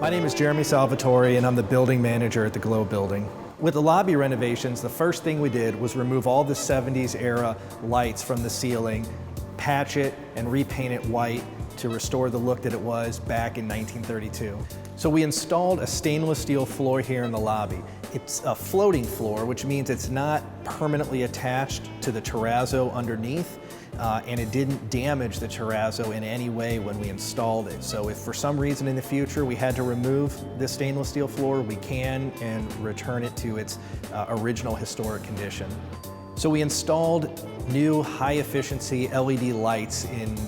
My name is Jeremy Salvatori and I'm the building manager at the Globe building. With the lobby renovations, the first thing we did was remove all the 70s era lights from the ceiling, patch it and repaint it white to restore the look that it was back in 1932. So we installed a stainless steel floor here in the lobby. It's a floating floor, which means it's not permanently attached to the terrazzo underneath, and it didn't damage the terrazzo in any way when we installed it. So if for some reason in the future we had to remove this stainless steel floor, we can and return it to its original historic condition. So we installed new high efficiency LED lights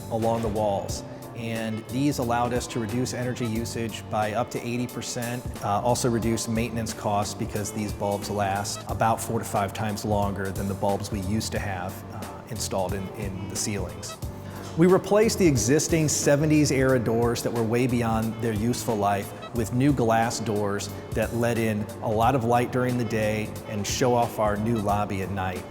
along the walls. And these allowed us to reduce energy usage by up to 80%, also reduce maintenance costs because these bulbs last about 4 to 5 times longer than the bulbs we used to have installed in the ceilings. We replaced the existing 70s era doors that were way beyond their useful life with new glass doors that let in a lot of light during the day and show off our new lobby at night.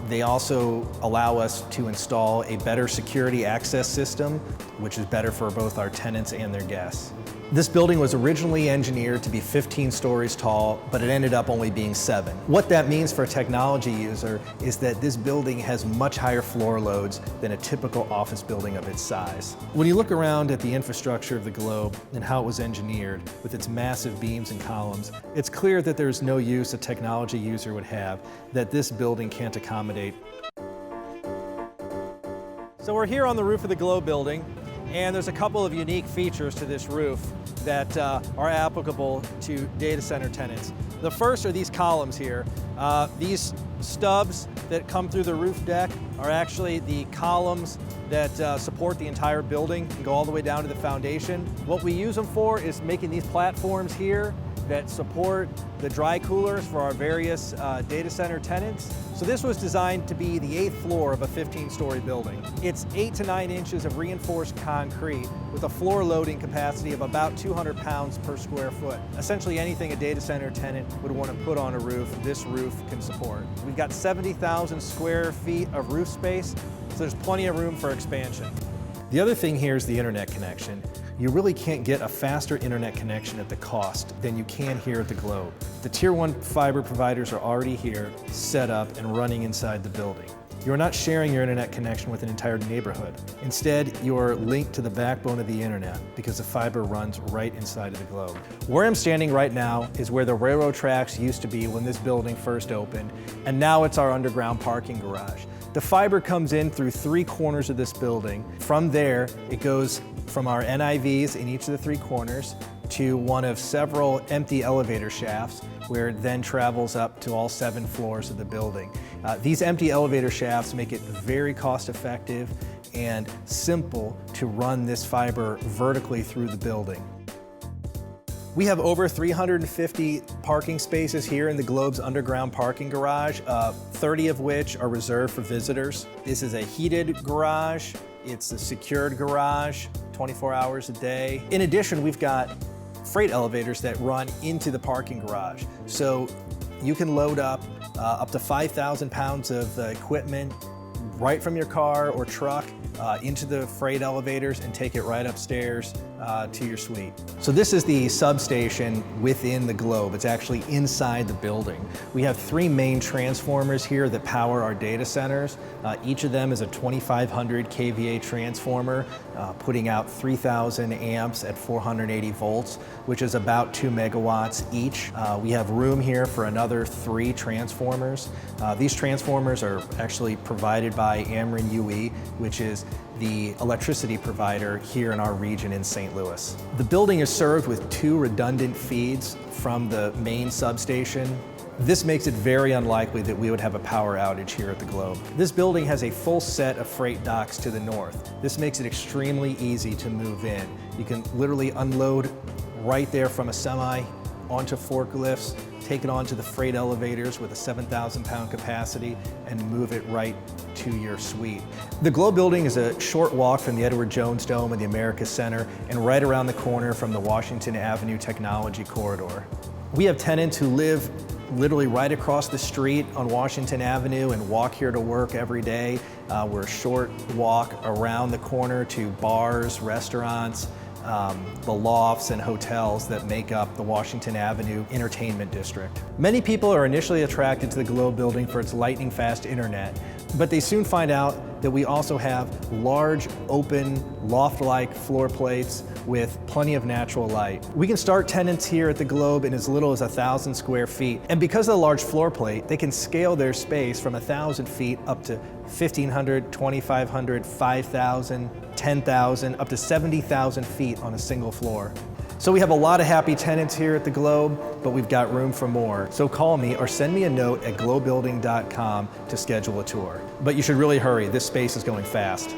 They also allow us to install a better security access system, which is better for both our tenants and their guests. This building was originally engineered to be 15 stories tall, but it ended up only being 7. What that means for a technology user is that this building has much higher floor loads than a typical office building of its size. When you look around at the infrastructure of the Globe and how it was engineered with its massive beams and columns, it's clear that there's no use a technology user would have that this building can't accommodate. So we're here on the roof of the Globe building, and there's a couple of unique features to this roof that are applicable to data center tenants. The first are these columns here. These stubs that come through the roof deck are actually the columns that support the entire building and go all the way down to the foundation. What we use them for is making these platforms here that support the dry coolers for our various data center tenants. So this was designed to be the 8th floor of a 15-story building. It's 8 to 9 inches of reinforced concrete with a floor loading capacity of about 200 pounds per square foot. Essentially anything a data center tenant would want to put on a roof, this roof can support. We've got 70,000 square feet of roof space, so there's plenty of room for expansion. The other thing here is the internet connection. You really can't get a faster internet connection at the cost than you can here at the Globe. The Tier 1 fiber providers are already here, set up and running inside the building. You're not sharing your internet connection with an entire neighborhood. Instead, you're linked to the backbone of the internet because the fiber runs right inside of the Globe. Where I'm standing right now is where the railroad tracks used to be when this building first opened, and now it's our underground parking garage. The fiber comes in through 3 corners of this building. From there, it goes from our NIVs in each of the 3 corners to one of several empty elevator shafts where it then travels up to all 7 floors of the building. These empty elevator shafts make it very cost effective and simple to run this fiber vertically through the building. We have over 350 parking spaces here in the Globe's underground parking garage, 30 of which are reserved for visitors. This is a heated garage. It's a secured garage, 24 hours a day. In addition, we've got freight elevators that run into the parking garage. So you can load up to 5,000 pounds of equipment right from your car or truck into the freight elevators and take it right upstairs to your suite. So this is the substation within the Globe. It's actually inside the building. We have 3 main transformers here that power our data centers. Each of them is a 2500 kVA transformer, putting out 3,000 amps at 480 volts, which is about 2 megawatts each. We have room here for another 3 transformers. These transformers are actually provided by Ameren UE, which is the electricity provider here in our region in St. Louis. The building is served with 2 redundant feeds from the main substation. This makes it very unlikely that we would have a power outage here at the Globe. This building has a full set of freight docks to the north. This makes it extremely easy to move in. You can literally unload right there from a semi onto forklifts, take it onto the freight elevators with a 7,000 pound capacity and move it right to your suite. The Globe building is a short walk from the Edward Jones Dome and the America Center and right around the corner from the Washington Avenue Technology Corridor. We have tenants who live literally right across the street on Washington Avenue and walk here to work every day. We're a short walk around the corner to bars, restaurants, the lofts and hotels that make up the Washington Avenue Entertainment District. Many people are initially attracted to the Globe building for its lightning-fast internet, but they soon find out that we also have large, open, loft-like floor plates with plenty of natural light. We can start tenants here at the Globe in as little as 1,000 square feet. And because of the large floor plate, they can scale their space from 1,000 feet up to 1,500, 2,500, 5,000, 10,000, up to 70,000 feet on a single floor. So we have a lot of happy tenants here at the Globe, but we've got room for more. So call me or send me a note at globebuilding.com to schedule a tour. But you should really hurry, this space is going fast.